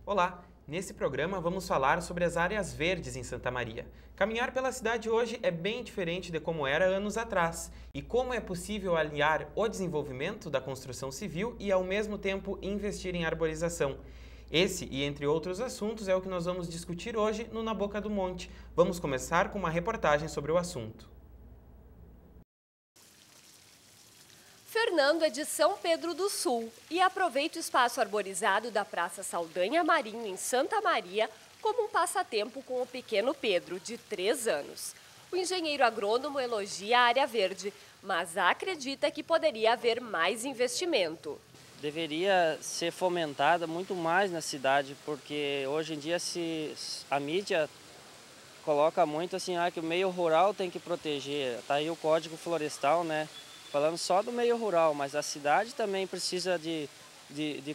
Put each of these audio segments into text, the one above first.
Olá! Nesse programa vamos falar sobre as áreas verdes em Santa Maria. Caminhar pela cidade hoje é bem diferente de como era anos atrás e como é possível aliar o desenvolvimento da construção civil e ao mesmo tempo investir em arborização. Esse e entre outros assuntos é o que nós vamos discutir hoje no Na Boca do Monte. Vamos começar com uma reportagem sobre o assunto. Fernando é de São Pedro do Sul e aproveita o espaço arborizado da Praça Saldanha Marinho, em Santa Maria, como um passatempo com o pequeno Pedro, de 3 anos. O engenheiro agrônomo elogia a área verde, mas acredita que poderia haver mais investimento. Deveria ser fomentada muito mais na cidade, porque hoje em dia a mídia coloca muito assim, que o meio rural tem que proteger. Está aí o Código Florestal, né? Falando só do meio rural, mas a cidade também precisa de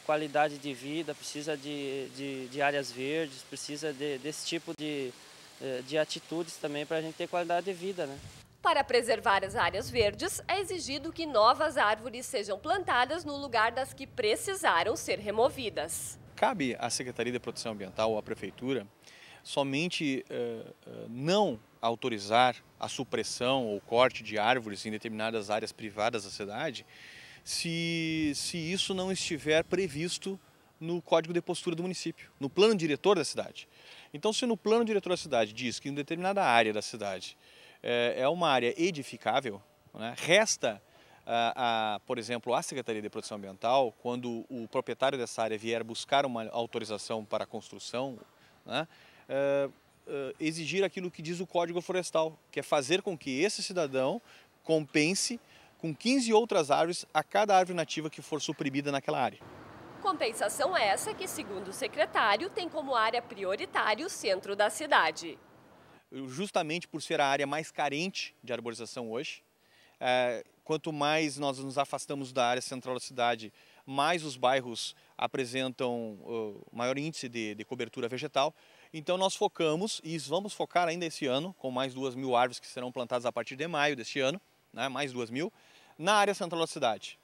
qualidade de vida, precisa de áreas verdes, precisa desse tipo de atitudes também para a gente ter qualidade de vida, né? Para preservar as áreas verdes, é exigido que novas árvores sejam plantadas no lugar das que precisaram ser removidas. Cabe à Secretaria de Proteção Ambiental ou à Prefeitura somente não autorizar a supressão ou corte de árvores em determinadas áreas privadas da cidade se isso não estiver previsto no Código de Postura do município, no plano diretor da cidade. Então, se no plano diretor da cidade diz que em determinada área da cidade é uma área edificável, né, resta, por exemplo, à Secretaria de Proteção Ambiental, quando o proprietário dessa área vier buscar uma autorização para a construção, né, exigir aquilo que diz o Código Florestal, que é fazer com que esse cidadão compense com 15 outras árvores a cada árvore nativa que for suprimida naquela área. Compensação essa que, segundo o secretário, tem como área prioritária o centro da cidade. Justamente por ser a área mais carente de arborização hoje, quanto mais nós nos afastamos da área central da cidade, mais os bairros apresentam maior índice de cobertura vegetal. Então nós focamos, e vamos focar ainda esse ano, com mais 2.000 árvores que serão plantadas a partir de maio deste ano, né, mais 2.000, na área central da cidade.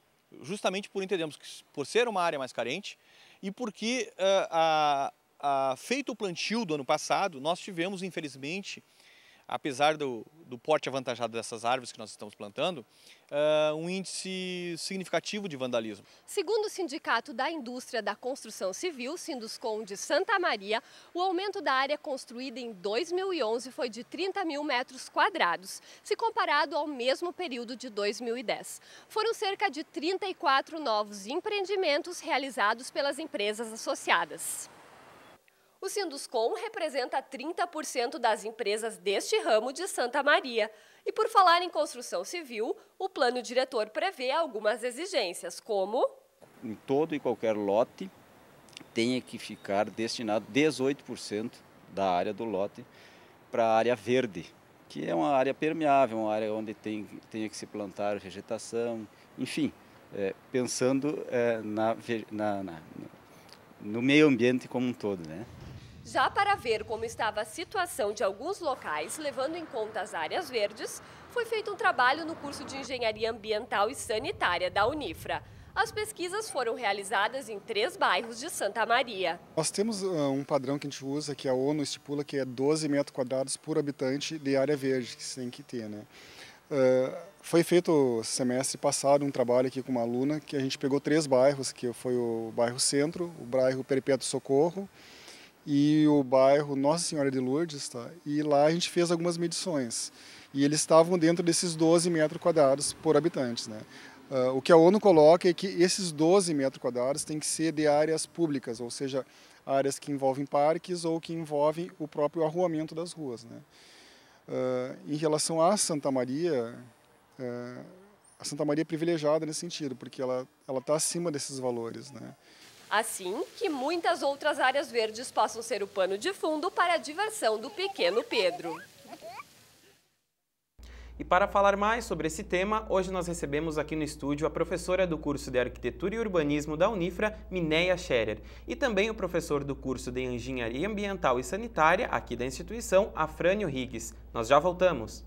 Justamente por entendermos que, por ser uma área mais carente e porque feito o plantio do ano passado, nós tivemos, infelizmente, apesar do porte avantajado dessas árvores que nós estamos plantando, um índice significativo de vandalismo. Segundo o Sindicato da Indústria da Construção Civil, Sinduscon de Santa Maria, o aumento da área construída em 2011 foi de 30.000 metros quadrados, se comparado ao mesmo período de 2010. Foram cerca de 34 novos empreendimentos realizados pelas empresas associadas. O Sinduscon representa 30% das empresas deste ramo de Santa Maria. E por falar em construção civil, o plano diretor prevê algumas exigências, como: em todo e qualquer lote tenha que ficar destinado 18% da área do lote para a área verde, que é uma área permeável, uma área onde tenha que se plantar vegetação, enfim, pensando no meio ambiente como um todo, né? Já para ver como estava a situação de alguns locais, levando em conta as áreas verdes, foi feito um trabalho no curso de Engenharia Ambiental e Sanitária da Unifra. As pesquisas foram realizadas em 3 bairros de Santa Maria. Nós temos um padrão que a gente usa, que a ONU estipula que é 12 metros quadrados por habitante de área verde, que você tem que ter, né? Foi feito semestre passado um trabalho aqui com uma aluna, que a gente pegou 3 bairros, que foi o bairro Centro, o bairro Perpétuo Socorro, e o bairro Nossa Senhora de Lourdes, tá? E lá a gente fez algumas medições. E eles estavam dentro desses 12 metros quadrados por habitantes, né? O que a ONU coloca é que esses 12 metros quadrados têm que ser de áreas públicas, ou seja, áreas que envolvem parques ou que envolvem o próprio arruamento das ruas, né? Em relação a Santa Maria, a Santa Maria é privilegiada nesse sentido, porque ela está acima desses valores, né? Assim que muitas outras áreas verdes possam ser o pano de fundo para a diversão do pequeno Pedro. E para falar mais sobre esse tema, hoje nós recebemos aqui no estúdio a professora do curso de Arquitetura e Urbanismo da Unifra, Minéia Scherer, e também o professor do curso de Engenharia Ambiental e Sanitária, aqui da instituição, Afrânio Riggs. Nós já voltamos.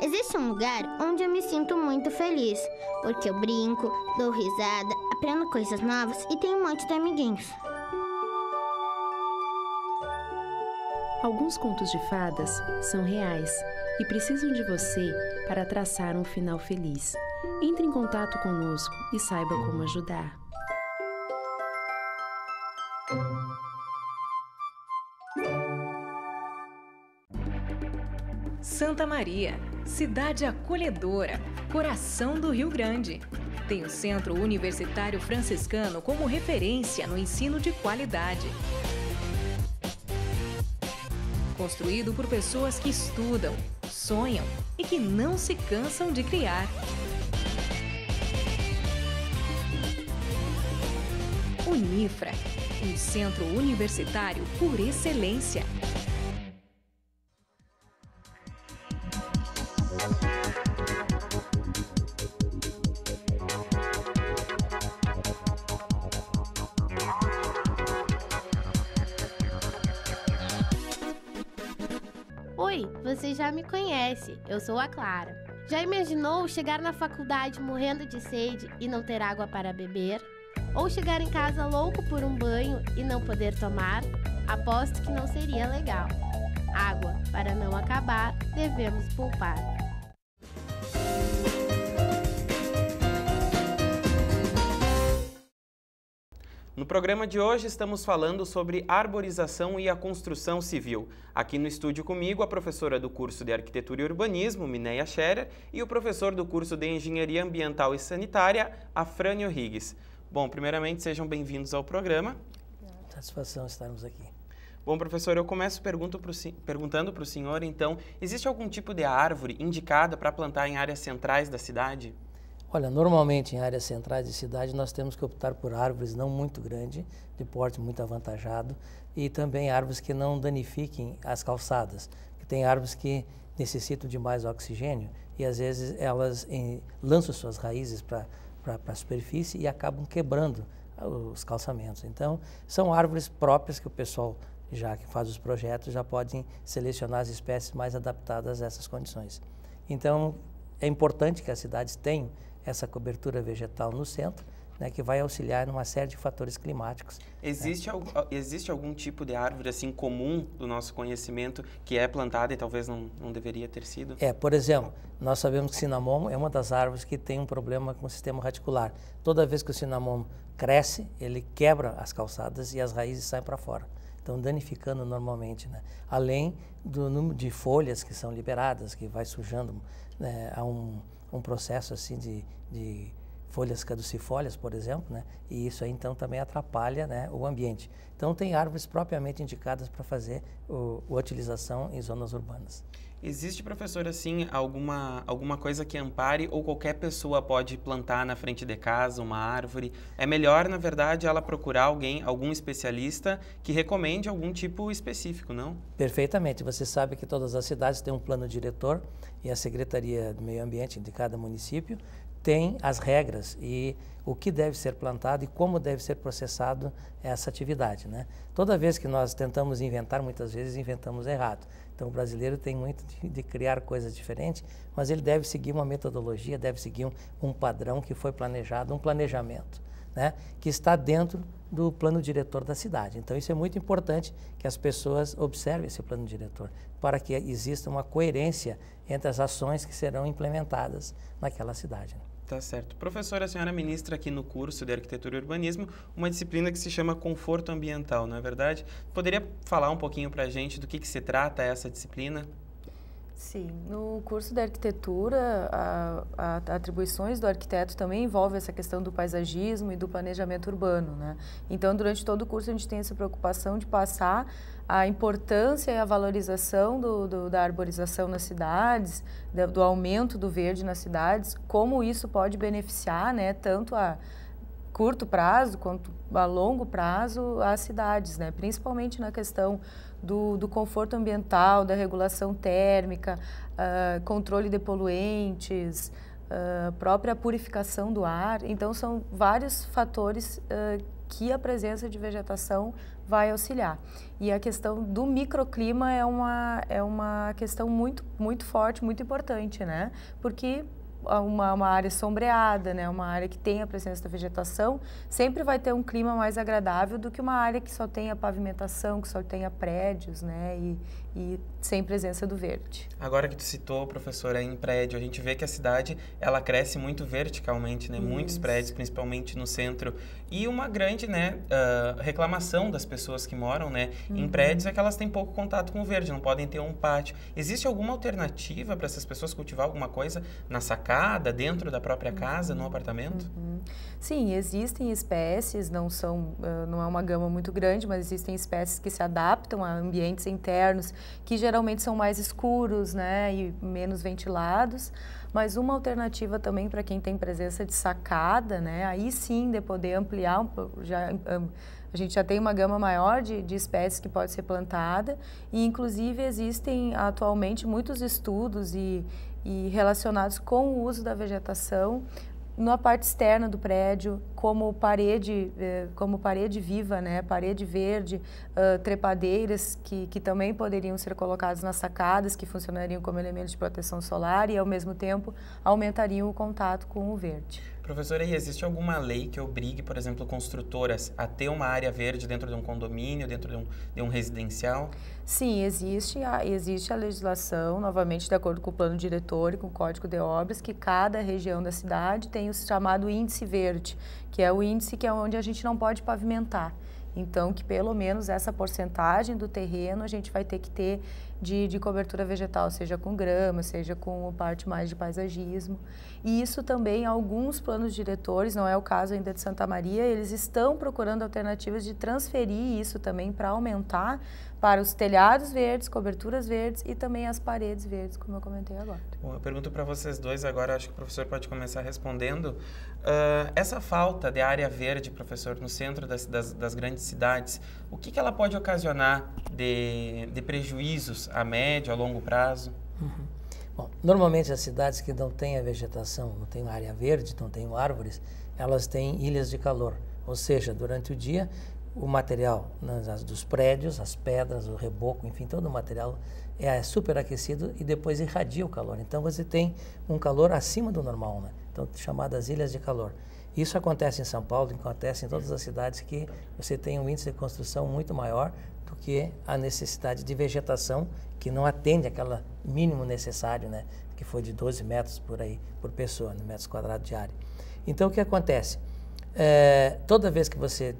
Existe um lugar onde eu me sinto muito feliz, porque eu brinco, dou risada, aprendo coisas novas e tenho um monte de amiguinhos. Alguns contos de fadas são reais e precisam de você para traçar um final feliz. Entre em contato conosco e saiba como ajudar. Santa Maria, cidade acolhedora, coração do Rio Grande. Tem o Centro Universitário Franciscano como referência no ensino de qualidade. Construído por pessoas que estudam, sonham e que não se cansam de criar. Unifra, um centro universitário por excelência. Oi, você já me conhece, eu sou a Clara. Já imaginou chegar na faculdade morrendo de sede e não ter água para beber? Ou chegar em casa louco por um banho e não poder tomar? Aposto que não seria legal. Água, para não acabar, devemos poupar. No programa de hoje estamos falando sobre arborização e a construção civil. Aqui no estúdio comigo a professora do curso de Arquitetura e Urbanismo, Mineia Scherer, e o professor do curso de Engenharia Ambiental e Sanitária, Afrânio Riggs. Bom, primeiramente sejam bem-vindos ao programa. Satisfação estarmos aqui. Bom, professor, eu começo perguntando para o senhor, então, existe algum tipo de árvore indicada para plantar em áreas centrais da cidade? Olha, normalmente em áreas centrais de cidade nós temos que optar por árvores não muito grandes, de porte muito avantajado, e também árvores que não danifiquem as calçadas, porque tem árvores que necessitam de mais oxigênio e às vezes elas lançam suas raízes para a superfície e acabam quebrando os calçamentos. Então, são árvores próprias que o pessoal, já que faz os projetos, já podem selecionar as espécies mais adaptadas a essas condições. Então, é importante que as cidades tenham essa cobertura vegetal no centro, né, que vai auxiliar em uma série de fatores climáticos. Existe algum tipo de árvore assim comum do nosso conhecimento que é plantada e talvez não deveria ter sido? Por exemplo, nós sabemos que o cinamomo é uma das árvores que tem um problema com o sistema radicular. Toda vez que o cinamomo cresce, ele quebra as calçadas e as raízes saem para fora. Então, danificando normalmente, né? Além do número de folhas que são liberadas, que vai sujando, né, a um processo assim de folhas caducifólias, por exemplo, né? E isso aí então também atrapalha, né, o ambiente. Então tem árvores propriamente indicadas para fazer a utilização em zonas urbanas. Existe, professor, assim, alguma coisa que ampare ou qualquer pessoa pode plantar na frente de casa uma árvore? É melhor, na verdade, ela procurar algum especialista que recomende algum tipo específico, não? Perfeitamente. Você sabe que todas as cidades têm um plano diretor e a Secretaria do Meio Ambiente de cada município tem as regras e o que deve ser plantado e como deve ser processado essa atividade, né? Toda vez que nós tentamos inventar, muitas vezes inventamos errado. Então o brasileiro tem muito de criar coisas diferentes, mas ele deve seguir uma metodologia, deve seguir um padrão que foi planejado, um planejamento, né, que está dentro do plano diretor da cidade. Então isso é muito importante que as pessoas observem esse plano diretor, para que exista uma coerência entre as ações que serão implementadas naquela cidade. Tá certo. Professora, a senhora ministra aqui no curso de Arquitetura e Urbanismo uma disciplina que se chama Conforto Ambiental, não é verdade? Poderia falar um pouquinho para a gente do que se trata essa disciplina? Sim, no curso de arquitetura, as atribuições do arquiteto também envolvem essa questão do paisagismo e do planejamento urbano, né? Então, durante todo o curso, a gente tem essa preocupação de passar a importância e a valorização da arborização nas cidades, do aumento do verde nas cidades, como isso pode beneficiar, né, tanto a curto prazo quanto a longo prazo as cidades, né? Principalmente na questão do conforto ambiental, da regulação térmica, controle de poluentes, própria purificação do ar. Então, são vários fatores que a presença de vegetação vai auxiliar. E a questão do microclima é uma questão muito forte, muito importante, né? Porque uma área sombreada, né, uma área que tem a presença da vegetação, sempre vai ter um clima mais agradável do que uma área que só tenha pavimentação, que só tenha prédios, né, e sem presença do verde. Agora que tu citou, professora, em prédio, a gente vê que a cidade, ela cresce muito verticalmente, né, muitos prédios, principalmente no centro, e uma grande, né, reclamação das pessoas que moram, né, em prédios é que elas têm pouco contato com o verde, não podem ter um pátio. Existe alguma alternativa para essas pessoas cultivar alguma coisa na sacada, dentro da própria casa, no apartamento? Sim, existem espécies, não é uma gama muito grande, mas existem espécies que se adaptam a ambientes internos, que geralmente são mais escuros, né, e menos ventilados. Mas uma alternativa também para quem tem presença de sacada, né, aí sim de poder ampliar, a gente já tem uma gama maior de espécies que pode ser plantada, e inclusive existem atualmente muitos estudos e relacionados com o uso da vegetação na parte externa do prédio, como parede viva, né, parede verde, trepadeiras que também poderiam ser colocadas nas sacadas, que funcionariam como elementos de proteção solar e, ao mesmo tempo, aumentariam o contato com o verde. Professora, e existe alguma lei que obrigue, por exemplo, construtoras a ter uma área verde dentro de um condomínio, dentro de um residencial? Sim, existe a legislação, novamente de acordo com o plano diretor e com o Código de Obras, que cada região da cidade tem o chamado índice verde, que é o índice que é onde a gente não pode pavimentar. Então, que pelo menos essa porcentagem do terreno a gente vai ter que ter de cobertura vegetal, seja com grama, seja com parte mais de paisagismo. E isso também, alguns planos diretores, não é o caso ainda de Santa Maria, eles estão procurando alternativas de transferir isso também para aumentar para os telhados verdes, coberturas verdes e também as paredes verdes, como eu comentei agora. Bom, eu pergunto para vocês dois agora, acho que o professor pode começar respondendo. Essa falta de área verde, professor, no centro das grandes cidades, o que ela pode ocasionar de prejuízos a médio, a longo prazo? Bom, normalmente as cidades que não têm a vegetação, não têm área verde, não têm árvores, elas têm ilhas de calor. Ou seja, durante o dia, o material dos prédios, as pedras, o reboco, enfim, todo o material é superaquecido e depois irradia o calor. Então você tem um calor acima do normal, né? Então, chamadas ilhas de calor. Isso acontece em São Paulo, acontece em todas as cidades que você tem um índice de construção muito maior do que a necessidade de vegetação, que não atende aquele mínimo necessário, né? Que foi de 12 metros por pessoa, né? Metros quadrados de área. Então, o que acontece? Toda vez que você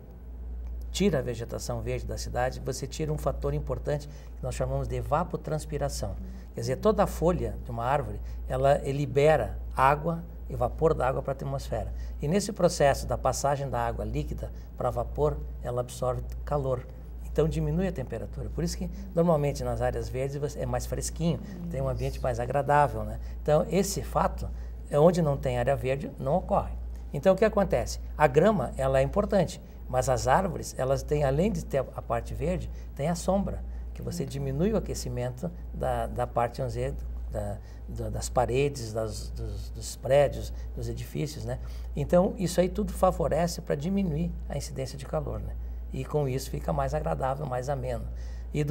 tira a vegetação verde da cidade, você tira um fator importante que nós chamamos de evapotranspiração. Quer dizer, toda a folha de uma árvore, ela libera água e vapor da água para a atmosfera. E nesse processo da passagem da água líquida para vapor, ela absorve calor. Então diminui a temperatura. Por isso que normalmente nas áreas verdes é mais fresquinho, tem um ambiente mais agradável, né? Então esse fato, onde não tem área verde, não ocorre. Então o que acontece? A grama, ela é importante, mas as árvores, elas têm, além de ter a parte verde, tem a sombra, que você diminui o aquecimento da parte, vamos dizer, das paredes, dos prédios, dos edifícios, né? Então, isso aí tudo favorece para diminuir a incidência de calor, né? E com isso fica mais agradável, mais ameno. E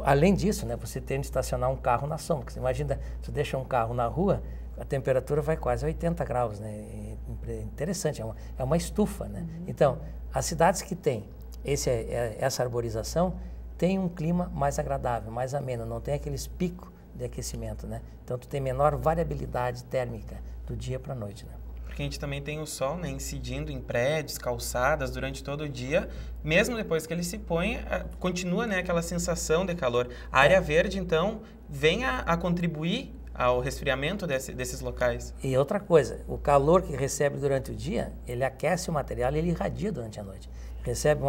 além disso, né, você tem de estacionar um carro na sombra. Você imagina, você deixa um carro na rua, a temperatura vai quase a 80 graus, né? É interessante, é uma estufa, né? Então, as cidades que têm essa arborização têm um clima mais agradável, mais ameno, não tem aqueles picos de aquecimento, né? Então, tu tem menor variabilidade térmica do dia para a noite, né? Porque a gente também tem o sol, né, incidindo em prédios, calçadas durante todo o dia, mesmo depois que ele se põe, continua, né, aquela sensação de calor. A área verde, então, vem a contribuir ao resfriamento desses locais. E outra coisa, o calor que recebe durante o dia, ele aquece o material e ele irradia durante a noite. Recebe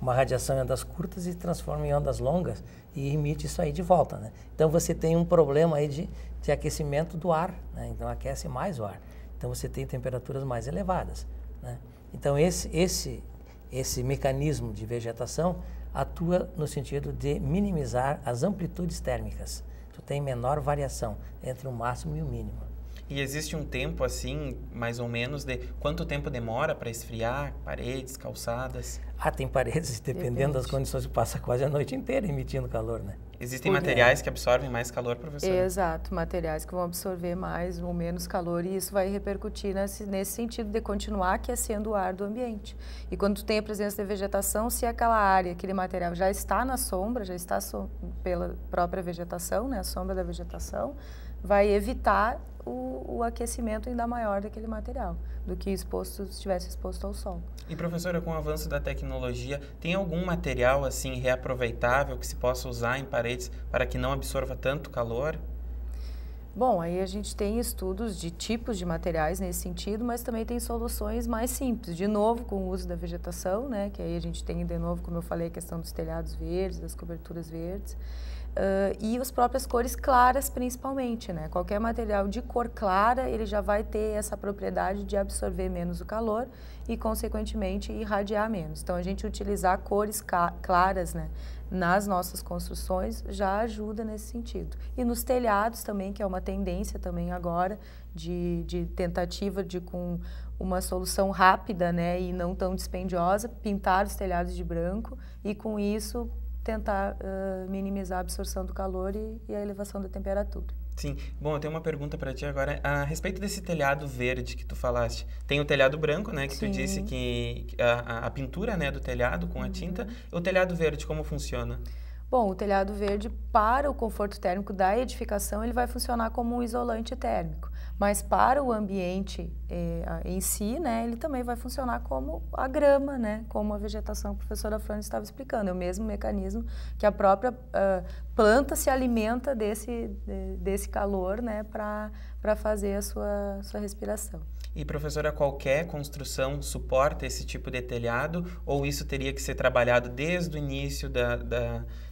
uma radiação em ondas curtas e transforma em ondas longas e emite isso aí de volta, né? Então você tem um problema aí de aquecimento do ar, né? Então aquece mais o ar. Então você tem temperaturas mais elevadas, né? Então esse mecanismo de vegetação atua no sentido de minimizar as amplitudes térmicas. Tu tem menor variação entre o máximo e o mínimo. E existe um tempo assim, mais ou menos, de quanto tempo demora para esfriar paredes, calçadas? Tem paredes, dependendo das condições, passa quase a noite inteira emitindo calor, né? Existem materiais que absorvem mais calor, professor? Exato, materiais que vão absorver mais ou menos calor, e isso vai repercutir nesse sentido de continuar aquecendo o ar do ambiente. E quando tu tem a presença de vegetação, se aquela área, aquele material já está na sombra, já está pela própria vegetação, né, a sombra da vegetação, vai evitar o aquecimento ainda maior daquele material, do que se estivesse exposto ao sol. E professora, com o avanço da tecnologia, tem algum material assim reaproveitável que se possa usar em paredes para que não absorva tanto calor? Bom, aí a gente tem estudos de tipos de materiais nesse sentido, mas também tem soluções mais simples, de novo com o uso da vegetação, né, que aí a gente tem de novo, como eu falei, a questão dos telhados verdes, das coberturas verdes. E as próprias cores claras, principalmente, né? Qualquer material de cor clara, ele já vai ter essa propriedade de absorver menos o calor e, consequentemente, irradiar menos. Então, a gente utilizar cores claras, né, nas nossas construções já ajuda nesse sentido. E nos telhados também, que é uma tendência também agora de tentativa de, com uma solução rápida, né, e não tão dispendiosa, pintar os telhados de branco e, com isso, tentar minimizar a absorção do calor e a elevação da temperatura. Sim. Bom, eu tenho uma pergunta para ti agora a respeito desse telhado verde que tu falaste. Tem o telhado branco, né, que Sim. tu disse que a pintura, né, do telhado com a tinta. O telhado verde, como funciona? Bom, o telhado verde, para o conforto térmico da edificação, ele vai funcionar como um isolante térmico. Mas para o ambiente em si, né, ele também vai funcionar como a grama, né, como a vegetação que a professora Fran estava explicando. É o mesmo mecanismo que a própria planta se alimenta desse calor, né, para fazer a sua respiração. E, professora, qualquer construção suporta esse tipo de telhado ou isso teria que ser trabalhado desde o início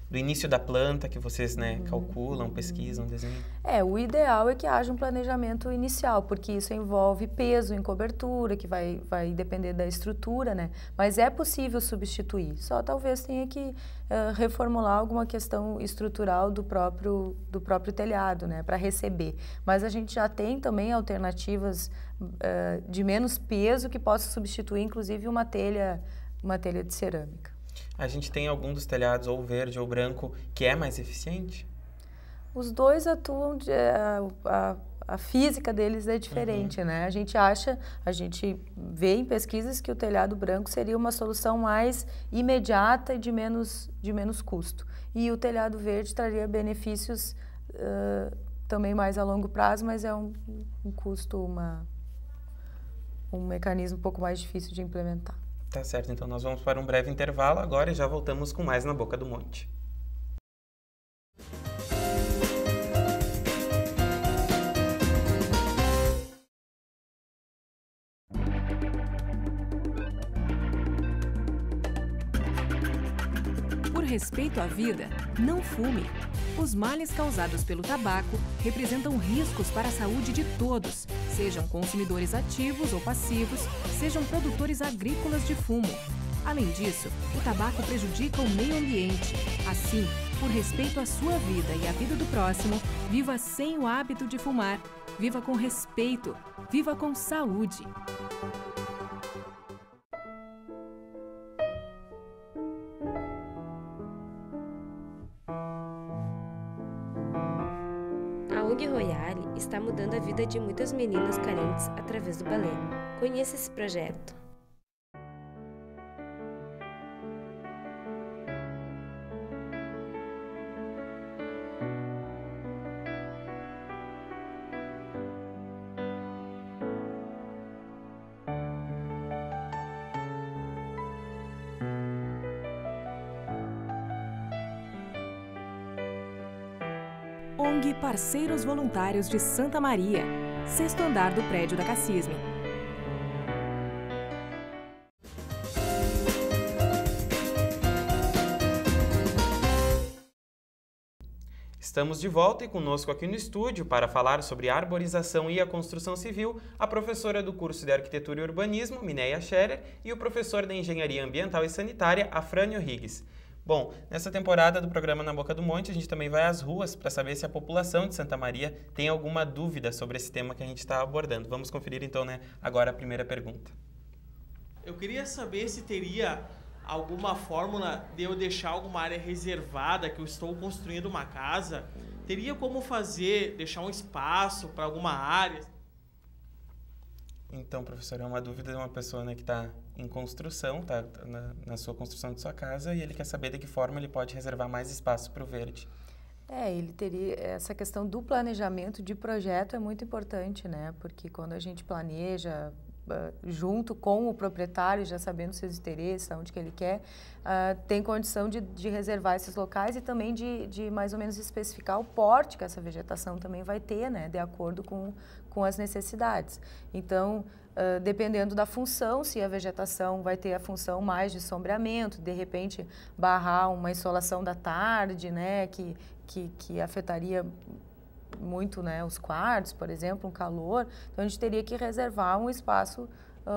do início da planta que vocês, né, calculam, pesquisam, desenham? O ideal é que haja um planejamento inicial, porque isso envolve peso em cobertura, que vai depender da estrutura, né? Mas é possível substituir, só talvez tenha que reformular alguma questão estrutural do próprio telhado, né, para receber. Mas a gente já tem também alternativas de menos peso que possa substituir, inclusive, uma telha de cerâmica. A gente tem algum dos telhados, ou verde ou branco, que é mais eficiente? Os dois atuam, a física deles é diferente, né? A gente vê em pesquisas que o telhado branco seria uma solução mais imediata e de menos custo. E o telhado verde traria benefícios também mais a longo prazo, mas é um custo, um mecanismo um pouco mais difícil de implementar. Tá certo, então nós vamos para um breve intervalo agora e já voltamos com mais Na Boca do Monte. Por respeito à vida, não fume. Os males causados pelo tabaco representam riscos para a saúde de todos, sejam consumidores ativos ou passivos, sejam produtores agrícolas de fumo. Além disso, o tabaco prejudica o meio ambiente. Assim, por respeito à sua vida e à vida do próximo, viva sem o hábito de fumar. Viva com respeito. Viva com saúde. A ONG Royale está mudando a vida de muitas meninas carentes através do balé. Conheça esse projeto. ONG Parceiros Voluntários de Santa Maria, 6º andar do prédio da Cassisme. Estamos de volta e conosco aqui no estúdio para falar sobre a arborização e a construção civil, a professora do curso de Arquitetura e Urbanismo, Mineia Scherer, e o professor da Engenharia Ambiental e Sanitária, Afrânio Riggs. Bom, nessa temporada do programa Na Boca do Monte, a gente também vai às ruas para saber se a população de Santa Maria tem alguma dúvida sobre esse tema que a gente está abordando. Vamos conferir então, agora a primeira pergunta. Eu queria saber se teria alguma fórmula de eu deixar alguma área reservada, que eu estou construindo uma casa. Teria como deixar um espaço para alguma área? Então, professor, é uma dúvida de uma pessoa que está em construção, está na sua construção de sua casa, e ele quer saber de que forma ele pode reservar mais espaço para o verde. Ele teria essa questão do planejamento de projeto é muito importante, né? Porque quando a gente planeja junto com o proprietário, já sabendo seus interesses, onde que ele quer, tem condição de reservar esses locais e também de mais ou menos especificar o porte que essa vegetação também vai ter, né? De acordo com as necessidades. Então, dependendo da função, se a vegetação vai ter a função mais de sombreamento, de repente barrar uma insolação da tarde, né? Que afetaria muito, né, os quartos, por exemplo, um calor, então a gente teria que reservar um espaço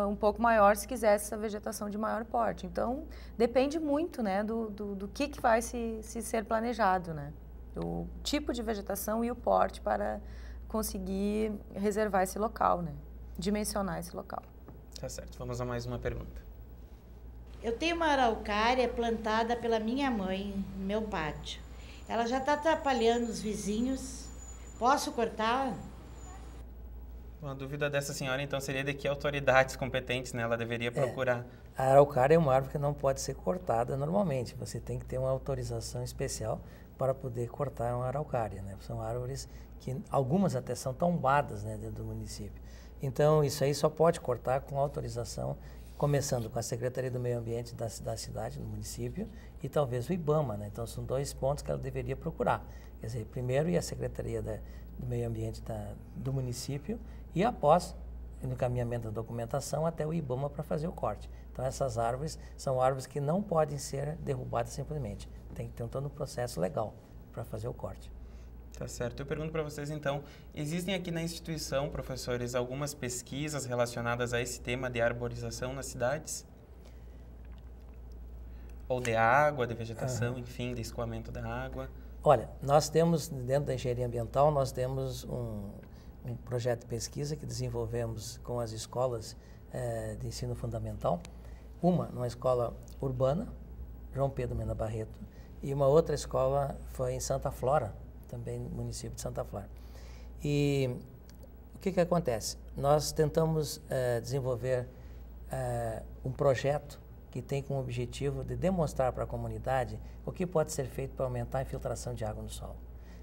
um pouco maior se quisesse essa vegetação de maior porte. Então, depende muito, né, do que vai se ser planejado, né, o tipo de vegetação e o porte para conseguir reservar esse local, né, dimensionar esse local. Tá certo, vamos a mais uma pergunta. Eu tenho uma araucária plantada pela minha mãe no meu pátio. Ela já está atrapalhando os vizinhos. Posso cortar? Uma dúvida dessa senhora, então, seria de que autoridades competentes, né, ela deveria procurar? A araucária é uma árvore que não pode ser cortada normalmente. Você tem que ter uma autorização especial para poder cortar uma araucária, né? São árvores que algumas até são tombadas, né, dentro do município. Então, isso aí só pode cortar com autorização, começando com a Secretaria do Meio Ambiente da cidade, do município, e talvez o IBAMA, né? Então, são 2 pontos que ela deveria procurar. Quer dizer, primeiro ir à Secretaria do Meio Ambiente do município e após, no encaminhamento da documentação, até o IBAMA para fazer o corte. Então, essas árvores são árvores que não podem ser derrubadas simplesmente. Tem que ter todo um processo legal para fazer o corte. Tá certo. Eu pergunto para vocês, então, existem aqui na instituição, professores, algumas pesquisas relacionadas a esse tema de arborização nas cidades? Ou de água, de vegetação, enfim, de escoamento da água? Olha, nós temos, dentro da engenharia ambiental, nós temos um projeto de pesquisa que desenvolvemos com as escolas de ensino fundamental. Uma numa escola urbana, João Pedro Mena Barreto, e uma outra escola foi em Santa Flora, também no município de Santa Flora. E o que acontece? Nós tentamos desenvolver um projeto que tem como objetivo de demonstrar para a comunidade o que pode ser feito para aumentar a infiltração de água no solo.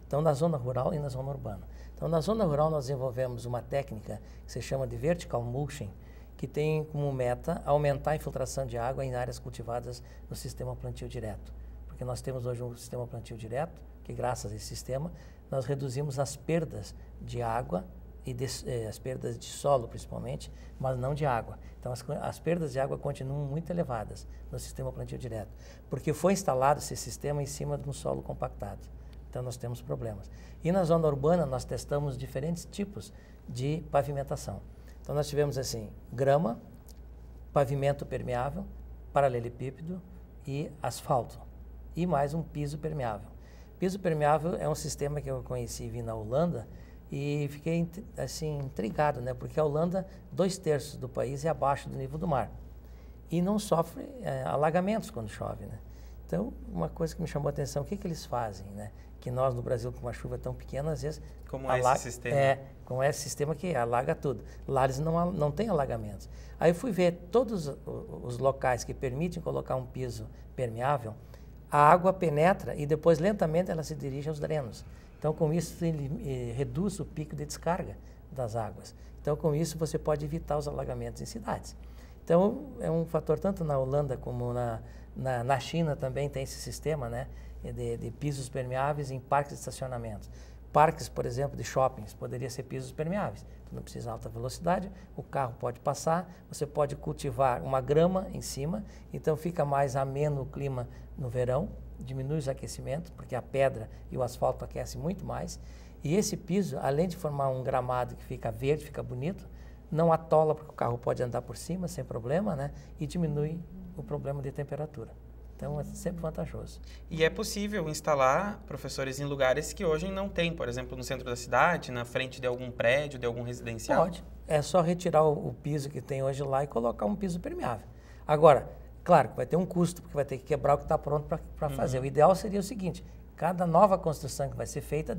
Então, na zona rural e na zona urbana. Então, na zona rural, nós desenvolvemos uma técnica que se chama de vertical mulching, que tem como meta aumentar a infiltração de água em áreas cultivadas no sistema plantio direto. Porque nós temos hoje um sistema plantio direto, que graças a esse sistema, nós reduzimos as perdas de água e as perdas de solo, principalmente, mas não de água. Então, as perdas de água continuam muito elevadas no sistema plantio direto, porque foi instalado esse sistema em cima de um solo compactado. Então, nós temos problemas. E na zona urbana, nós testamos diferentes tipos de pavimentação. Então, nós tivemos, assim, grama, pavimento permeável, paralelepípedo e asfalto, e mais um piso permeável. Piso permeável é um sistema que eu conheci e vi na Holanda, e fiquei, assim, intrigado, né? Porque a Holanda, 2/3 do país é abaixo do nível do mar. E não sofre alagamentos quando chove, né? Então, uma coisa que me chamou a atenção, o que eles fazem, né? Que nós, no Brasil, com uma chuva tão pequena, às vezes... Como é esse sistema? Como é esse sistema que alaga tudo. Lá eles não têm alagamentos. Aí eu fui ver todos os locais que permitem colocar um piso permeável, a água penetra e depois, lentamente, ela se dirige aos drenos. Então, com isso, ele reduz o pico de descarga das águas. Então, com isso, você pode evitar os alagamentos em cidades. Então, é um fator, tanto na Holanda como na China também tem esse sistema, né, de pisos permeáveis em parques de estacionamento. Parques, por exemplo, de shoppings, poderia ser pisos permeáveis. Então, não precisa de alta velocidade, o carro pode passar, você pode cultivar uma grama em cima, então fica mais ameno o clima no verão, diminui os aquecimentos, porque a pedra e o asfalto aquecem muito mais. E esse piso, além de formar um gramado que fica verde, fica bonito, não atola, porque o carro pode andar por cima sem problema, né? E diminui o problema de temperatura. Então, é sempre vantajoso. E é possível instalar professores em lugares que hoje não tem, por exemplo, no centro da cidade, na frente de algum prédio, de algum residencial? Pode. É só retirar o piso que tem hoje lá e colocar um piso permeável. Agora, claro, vai ter um custo, porque vai ter que quebrar o que está pronto para fazer. O ideal seria o seguinte, cada nova construção que vai ser feita,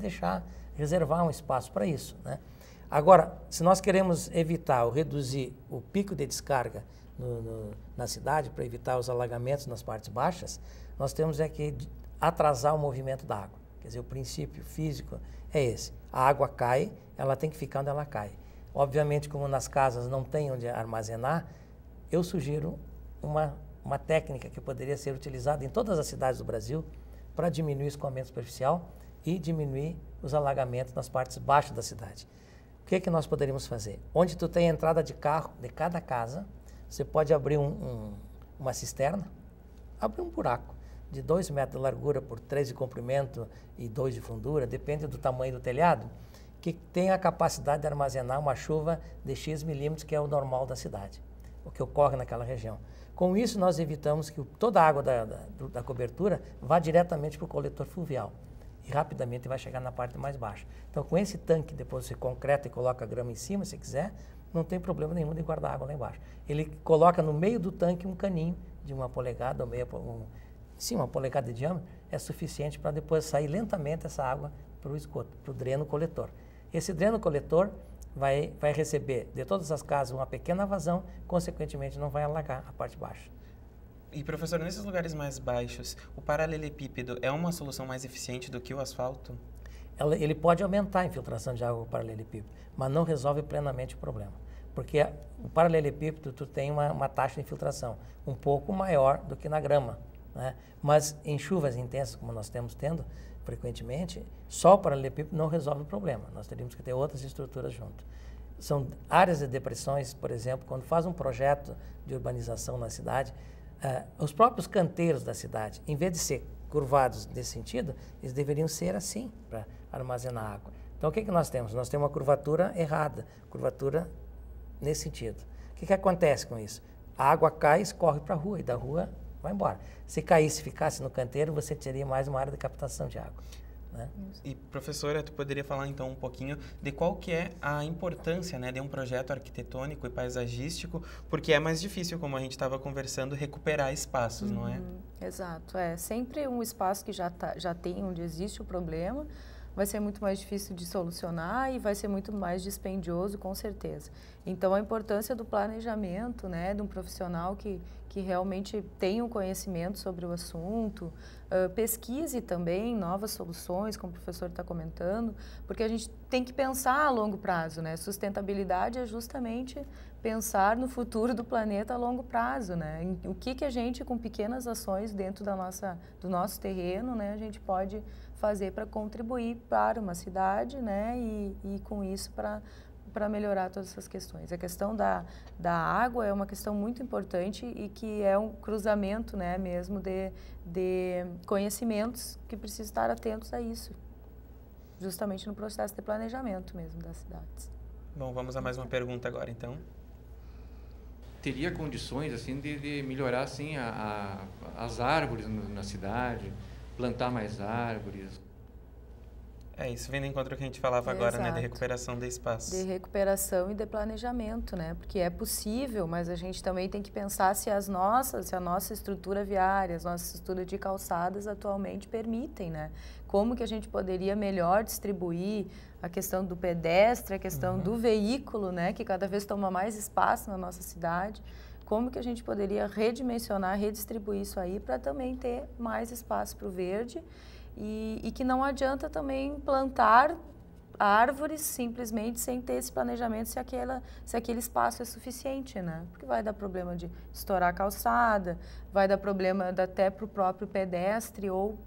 reservar um espaço para isso, né? Agora, se nós queremos evitar ou reduzir o pico de descarga na cidade, para evitar os alagamentos nas partes baixas, nós temos que atrasar o movimento da água. Quer dizer, o princípio físico é esse. A água cai, ela tem que ficar onde ela cai. Obviamente, como nas casas não tem onde armazenar, eu sugiro uma técnica que poderia ser utilizada em todas as cidades do Brasil para diminuir o escoamento superficial e diminuir os alagamentos nas partes baixas da cidade. O que nós poderíamos fazer? Onde tu tem a entrada de carro de cada casa, você pode abrir uma cisterna, abrir um buraco de 2 metros de largura por 3 de comprimento e 2 de fundura, depende do tamanho do telhado, que tem a capacidade de armazenar uma chuva de X milímetros, que é o normal da cidade, o que ocorre naquela região. Com isso, nós evitamos que toda a água da cobertura vá diretamente para o coletor fluvial e rapidamente vai chegar na parte mais baixa. Então, com esse tanque, depois você concreta e coloca a grama em cima, se quiser, não tem problema nenhum de guardar água lá embaixo. Ele coloca no meio do tanque um caninho de 1 polegada ou sim, 1 polegada de diâmetro, é suficiente para depois sair lentamente essa água para o esgoto, para o dreno coletor. Esse dreno coletor vai receber de todas as casas uma pequena vazão, consequentemente não vai alagar a parte baixa. E, professor, nesses lugares mais baixos, o paralelepípedo é uma solução mais eficiente do que o asfalto? Ele pode aumentar a infiltração de água com o paralelepípedo, mas não resolve plenamente o problema. Porque o paralelepípedo, tu tem uma taxa de infiltração um pouco maior do que na grama, né? Mas em chuvas intensas, como nós temos tendo frequentemente, só o paralelepípedo não resolve o problema. Nós teríamos que ter outras estruturas junto. São áreas de depressões, por exemplo, quando faz um projeto de urbanização na cidade, os próprios canteiros da cidade, em vez de ser curvados nesse sentido, eles deveriam ser assim, para armazenar água. Então, o que nós temos? Nós temos uma curvatura errada, curvatura nesse sentido. O que acontece com isso? A água cai, escorre para a rua, e da rua vai embora. Se caísse, ficasse no canteiro, você teria mais uma área de captação de água, né? E, professora, tu poderia falar então um pouquinho de qual que é a importância, né, de um projeto arquitetônico e paisagístico, porque é mais difícil, como a gente estava conversando, recuperar espaços, não é? Exato, sempre um espaço que já tem, onde existe o problema, vai ser muito mais difícil de solucionar e vai ser muito mais dispendioso, com certeza. Então, a importância do planejamento, né, de um profissional que realmente tenha um conhecimento sobre o assunto, pesquise também novas soluções, como o professor está comentando, porque a gente tem que pensar a longo prazo, né? Sustentabilidade é justamente pensar no futuro do planeta a longo prazo, né? O que a gente, com pequenas ações dentro do nosso terreno, né, a gente pode fazer para contribuir para uma cidade, né, e com isso para melhorar todas essas questões. A questão da água é uma questão muito importante e que é um cruzamento, né, mesmo de conhecimentos que precisam estar atentos a isso, justamente no processo de planejamento mesmo das cidades. Bom, vamos a mais uma pergunta agora, então. Teria condições assim de melhorar assim as árvores na cidade, plantar mais árvores? Isso vem de encontro ao que a gente falava agora, né, de recuperação de espaços. De recuperação e de planejamento, né, porque é possível, mas a gente também tem que pensar se a nossa estrutura viária, as nossas estruturas de calçadas atualmente permitem, né, como que a gente poderia melhor distribuir a questão do pedestre, a questão do veículo, né, que cada vez toma mais espaço na nossa cidade, como que a gente poderia redimensionar, redistribuir isso aí para também ter mais espaço para o verde. E que não adianta também plantar árvores simplesmente sem ter esse planejamento se aquele espaço é suficiente, né? Porque vai dar problema de estourar a calçada, vai dar problema até para o próprio pedestre ou,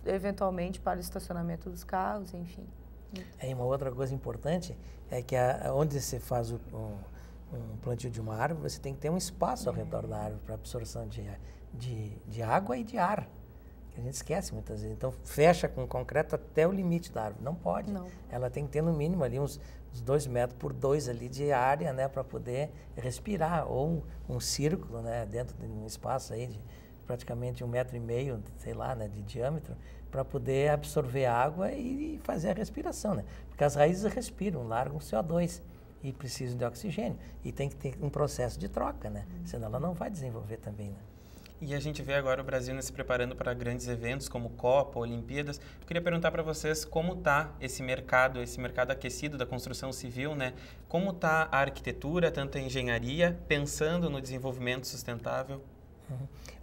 eventualmente, para o estacionamento dos carros, enfim. E uma outra coisa importante é que onde você faz um plantio de uma árvore, você tem que ter um espaço ao redor da árvore para absorção de água e de ar. Que a gente esquece muitas vezes. Então, fecha com concreto até o limite da árvore. Não pode. Não. Ela tem que ter, no mínimo, ali uns 2 metros por 2 ali de área, né, para poder respirar. Ou um círculo, né, dentro de um espaço aí, praticamente 1,5 metro, sei lá, né, de diâmetro, para poder absorver água e fazer a respiração, né? Porque as raízes respiram, largam CO2 e precisam de oxigênio. E tem que ter um processo de troca, né? Senão ela não vai desenvolver também, né? E a gente vê agora o Brasil se preparando para grandes eventos como Copa, Olimpíadas. Eu queria perguntar para vocês como está esse mercado aquecido da construção civil, né? Como está a arquitetura, tanto a engenharia, pensando no desenvolvimento sustentável?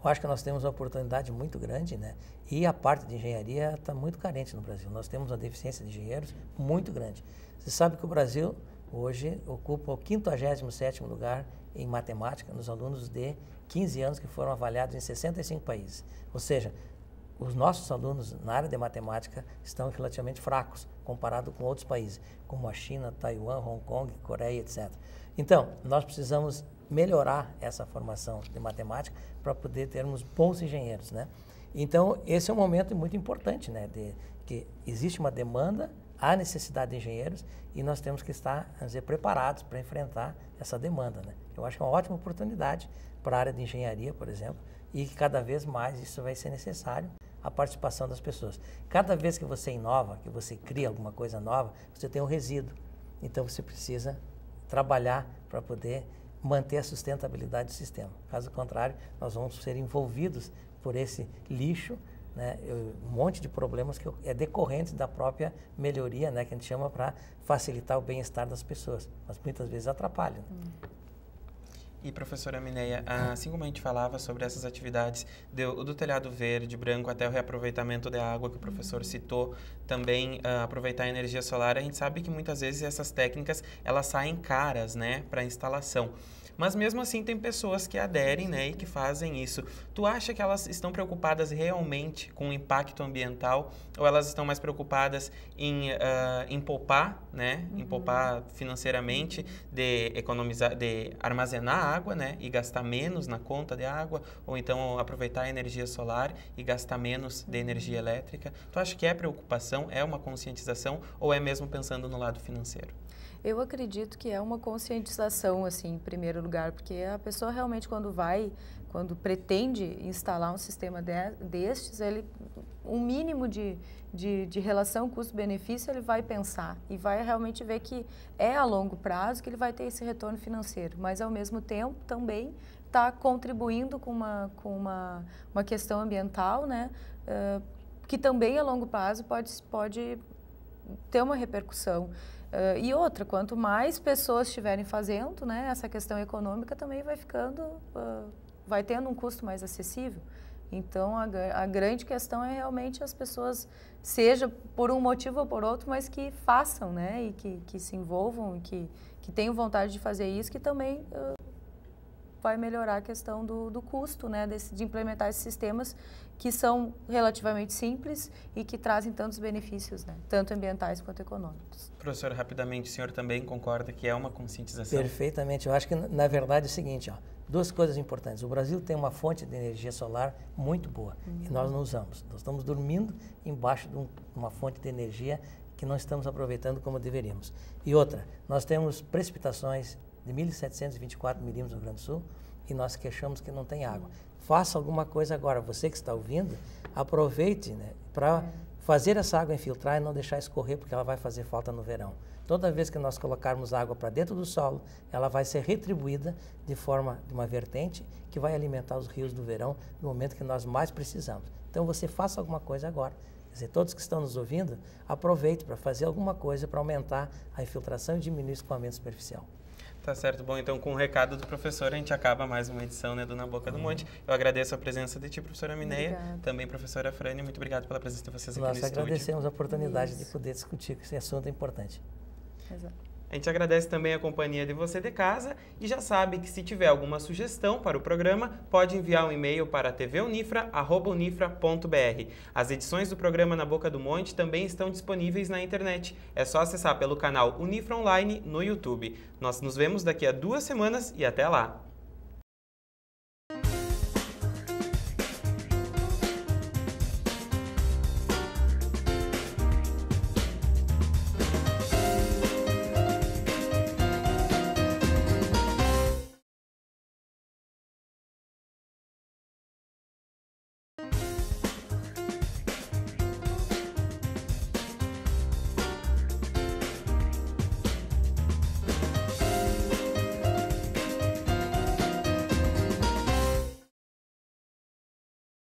Eu acho que nós temos uma oportunidade muito grande, né? E a parte de engenharia está muito carente no Brasil. Nós temos uma deficiência de engenheiros muito grande. Você sabe que o Brasil hoje ocupa o 57º lugar em matemática nos alunos de 15 anos que foram avaliados em 65 países. Ou seja, os nossos alunos na área de matemática estão relativamente fracos comparado com outros países, como a China, Taiwan, Hong Kong, Coreia, etc. Então, nós precisamos melhorar essa formação de matemática para poder termos bons engenheiros, né? Então, esse é um momento muito importante, né? Que existe uma demanda, há necessidade de engenheiros e nós temos que estar, vamos dizer, preparados para enfrentar essa demanda, né? Eu acho que é uma ótima oportunidade para a área de engenharia, por exemplo, e que cada vez mais isso vai ser necessário, a participação das pessoas. Cada vez que você inova, que você cria alguma coisa nova, você tem um resíduo. Então, você precisa trabalhar para poder manter a sustentabilidade do sistema. Caso contrário, nós vamos ser envolvidos por esse lixo, né, um monte de problemas que é decorrente da própria melhoria, né, que a gente chama para facilitar o bem-estar das pessoas, mas muitas vezes atrapalha. Né? E, professora Mineia, assim como a gente falava sobre essas atividades do telhado verde, branco, até o reaproveitamento da água que o professor citou, também aproveitar a energia solar, a gente sabe que muitas vezes essas técnicas, elas saem caras, né, para instalação. Mas mesmo assim tem pessoas que aderem, né, e que fazem isso. Tu acha que elas estão preocupadas realmente com o impacto ambiental ou elas estão mais preocupadas em poupar, né, em poupar financeiramente, de economizar, de armazenar água, né, e gastar menos na conta de água, ou então aproveitar a energia solar e gastar menos de energia elétrica? Tu acha que é preocupação, é uma conscientização ou é mesmo pensando no lado financeiro? Eu acredito que é uma conscientização, assim, em primeiro lugar, porque a pessoa realmente quando pretende instalar um sistema destes, um mínimo de relação custo-benefício ele vai pensar e vai realmente ver que é a longo prazo que ele vai ter esse retorno financeiro, mas ao mesmo tempo também está contribuindo com uma questão ambiental, né, que também a longo prazo pode ter uma repercussão. E outra, quanto mais pessoas estiverem fazendo, né, essa questão econômica também vai tendo um custo mais acessível. Então, a grande questão é realmente as pessoas, seja por um motivo ou por outro, mas que façam, né, e que se envolvam e que tenham vontade de fazer isso, que também vai melhorar a questão do custo, né, de implementar esses sistemas que são relativamente simples e que trazem tantos benefícios, né, tanto ambientais quanto econômicos. Professor, rapidamente, o senhor também concorda que é uma conscientização? Perfeitamente. Eu acho que, na verdade, é o seguinte, ó, duas coisas importantes. O Brasil tem uma fonte de energia solar muito boa e nós não usamos. Nós estamos dormindo embaixo de uma fonte de energia que não estamos aproveitando como deveríamos. E outra, nós temos precipitações de 1.724 milímetros no Rio Grande do Sul e nós queixamos que não tem água. Faça alguma coisa agora. Você que está ouvindo, aproveite, né, para fazer essa água infiltrar e não deixar escorrer, porque ela vai fazer falta no verão. Toda vez que nós colocarmos água para dentro do solo, ela vai ser retribuída de uma vertente que vai alimentar os rios do verão no momento que nós mais precisamos. Então você faça alguma coisa agora. Quer dizer, todos que estão nos ouvindo, aproveite para fazer alguma coisa para aumentar a infiltração e diminuir o escoamento superficial. Tá certo. Bom, então com o recado do professor, a gente acaba mais uma edição, né, do Na Boca do Monte. Eu agradeço a presença de ti, professora Mineia, também professora Frânia. Muito obrigado pela presença de vocês aqui no estúdio. Nós agradecemos a oportunidade de poder discutir esse assunto importante. Exato. A gente agradece também a companhia de você de casa e já sabe que se tiver alguma sugestão para o programa, pode enviar um e-mail para tvunifra@unifra.br. As edições do programa Na Boca do Monte também estão disponíveis na internet. É só acessar pelo canal Unifra Online no YouTube. Nós nos vemos daqui a 2 semanas e até lá!